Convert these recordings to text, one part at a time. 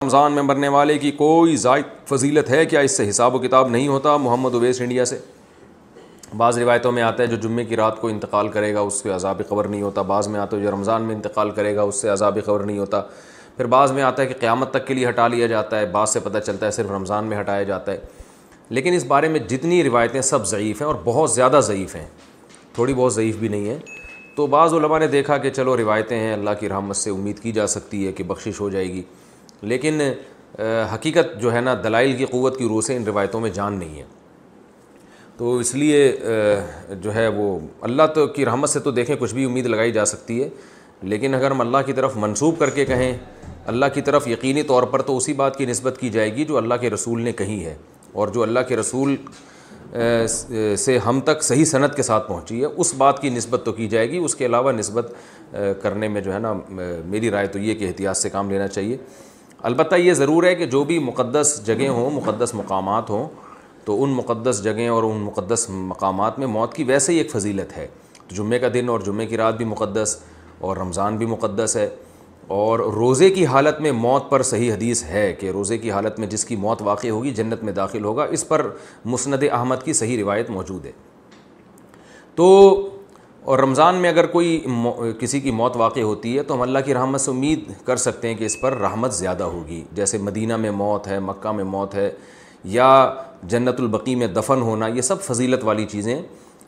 رمضان میں مرنے والے کی کوئی زائد فضیلت ہے کیا؟ اس سے حساب و کتاب نہیں ہوتا؟ محمد اویس انڈیا سے۔ بعض روایتوں میں آتا ہے جو جمعے کی رات کو انتقال کرے گا اس کے عذاب قبر نہیں ہوتا، بعض میں آتا ہے جو رمضان میں انتقال کرے گا اس سے عذاب قبر نہیں ہوتا، پھر بعض میں آتا ہے کہ قیامت تک کے لیے ہٹا لیا جاتا ہے، بعض سے پتہ چلتا ہے صرف رمضان میں ہٹایا جاتا ہے۔ لیکن اس بارے میں جتنی روایتیں سب ضعیف ہیں اور بہت زیادہ ضعیف ہیں، تھوڑی بہت ضعیف بھی نہیں ہیں۔ تو بعض علماء نے دیکھا کہ چلو روایتیں ہیں، اللہ کی رحمت سے امید کی جا سکتی ہے کہ بخشش ہو جائے گی، لیکن حقیقت جو ہے نا دلائل کی قوت کی روح سے ان روایتوں میں جان نہیں ہے۔ تو اس لیے جو ہے وہ اللہ کی رحمت سے تو دیکھیں کچھ بھی امید لگائی جا سکتی ہے، لیکن اگر ہم اللہ کی طرف منسوب کر کے کہیں اللہ کی طرف یقینی طور پر، تو اسی بات کی نسبت کی جائے گی جو اللہ کے رسول نے کہی ہے اور جو اللہ کے رسول سے ہم تک صحیح سند کے ساتھ پہنچی ہے، اس بات کی نسبت تو کی جائے گی۔ اس کے علاوہ نسبت کرنے میں جو ہے نا میری رائے تو یہ کہ احتیاط سے کام لینا چاہیے۔ البتہ یہ ضرور ہے کہ جو بھی مقدس جگہیں ہوں، مقدس مقامات ہوں، تو ان مقدس جگہیں اور ان مقدس مقامات میں موت کی ویسے ہی ایک فضیلت ہے۔ تو جمعے کا دن اور جمعے کی رات بھی مقدس اور رمضان بھی مقدس ہے، اور روزے کی حالت میں موت پر صحیح حدیث ہے کہ روزے کی حالت میں جس کی موت واقع ہوگی جنت میں داخل ہوگا، اس پر مسند احمد کی صحیح روایت موجود ہے۔ تو اور رمضان میں اگر کوئی کسی کی موت واقع ہوتی ہے تو ہم اللہ کی رحمت سے امید کر سکتے ہیں کہ اس پر رحمت زیادہ ہوگی، جیسے مدینہ میں موت ہے، مکہ میں موت ہے، یا جنت البقیع میں دفن ہونا، یہ سب فضیلت والی چیزیں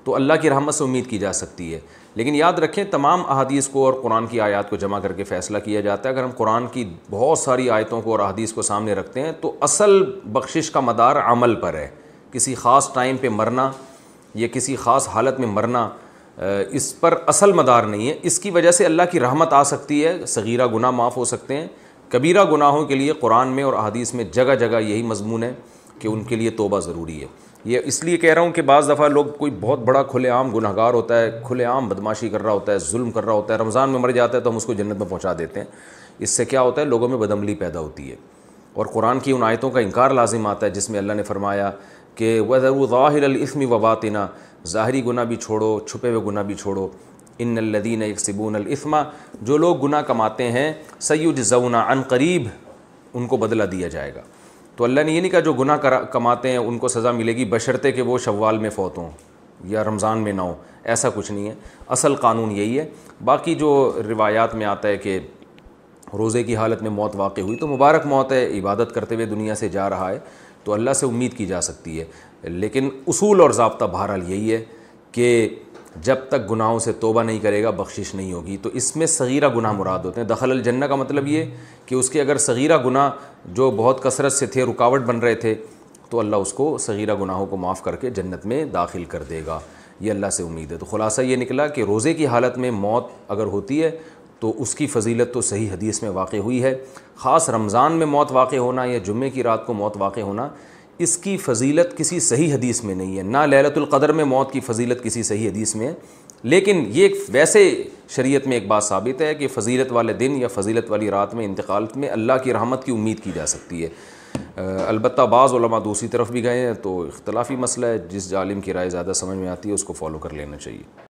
تو اللہ کی رحمت سے امید کی جا سکتی ہے۔ لیکن یاد رکھیں تمام احادیث کو اور قرآن کی آیات کو جمع کر کے فیصلہ کیا جاتا ہے۔ اگر ہم قرآن کی بہت ساری آیتوں کو اور احادیث کو سامنے رکھتے ہیں تو اصل بخشش کا مدار عمل پر ہے، کسی خاص ٹائم پہ مرنا یا کسی خاص حالت میں مرنا اس پر اصل مدار نہیں ہے۔ اس کی وجہ سے اللہ کی رحمت آ سکتی ہے، صغیرہ گناہ معاف ہو سکتے ہیں، کبیرہ گناہوں کے لیے قرآن میں اور احادیث میں جگہ جگہ یہی مضمون ہے کہ ان کے لیے توبہ ضروری ہے۔ یہ اس لیے کہہ رہا ہوں کہ بعض دفعہ لوگ کوئی بہت بڑا کھلے عام گنہگار ہوتا ہے، کھلے عام بدماشی کر رہا ہوتا ہے، ظلم کر رہا ہوتا ہے، رمضان میں مر جاتا ہے تو ہم اس کو جنت میں پہنچا دیتے ہیں۔ اس سے کیا ہوتا ہے؟ لوگوں میں بدعملی پیدا ہوتی ہے، اور قرآن کی ان آیتوں کا انکار لازم آتا ہے جس میں اللہ نے فرمایا کہ وَذَرُوا ظَاهِرَ الْإِثْمِ وَبَاطِنَهُ، ظاہری گناہ بھی چھوڑو، چھپے ہوئے گناہ بھی چھوڑو۔ إِنَّ الَّذِينَ يَكْسِبُونَ الْإِثْمَ، جو لوگ گناہ کماتے ہیں، سَيُجْزَوْنَ عَنْ قَرِيب، ان کو بدلہ دیا جائے گا۔ تو اللہ نے یہ نہیں کہا جو گناہ کماتے ہیں ان کو سزا ملے گی بشرطے کہ وہ شوال میں فوت ہوں یا رمضان میں نہ ہوں، ایسا کچھ نہیں ہے۔ اصل قانون یہی ہے۔ باقی جو روایات میں آتا ہے کہ روزے کی حالت میں موت واقع ہوئی تو مبارک موت ہے، عبادت کرتے ہوئے دنیا سے جا رہا ہے تو اللہ سے امید کی جا سکتی ہے، لیکن اصول اور ضابطہ بہرحال یہی ہے کہ جب تک گناہوں سے توبہ نہیں کرے گا بخشش نہیں ہوگی۔ تو اس میں صغیرہ گناہ مراد ہوتے ہیں۔ دخل الجنہ کا مطلب یہ کہ اس کے اگر صغیرہ گناہ جو بہت کثرت سے تھے، رکاوٹ بن رہے تھے، تو اللہ اس کو صغیرہ گناہوں کو معاف کر کے جنت میں داخل کر دے گا، یہ اللہ سے امید ہے۔ تو خلاصہ یہ نکلا کہ روزے کی حالت میں موت اگر ہوتی ہے تو اس کی فضیلت تو صحیح حدیث میں واقع ہوئی ہے۔ خاص رمضان میں موت واقع ہونا یا جمعے کی رات کو موت واقع ہونا، اس کی فضیلت کسی صحیح حدیث میں نہیں ہے، نہ لیلۃ القدر میں موت کی فضیلت کسی صحیح حدیث میں ہے۔ لیکن یہ ویسے شریعت میں ایک بات ثابت ہے کہ فضیلت والے دن یا فضیلت والی رات میں انتقال میں اللہ کی رحمت کی امید کی جا سکتی ہے۔ البتہ بعض علماء دوسری طرف بھی گئے ہیں، تو اختلافی مسئلہ ہے، جس عالم کی رائے زیادہ سمجھ میں آتی ہے اس کو فالو کر لینا چاہیے۔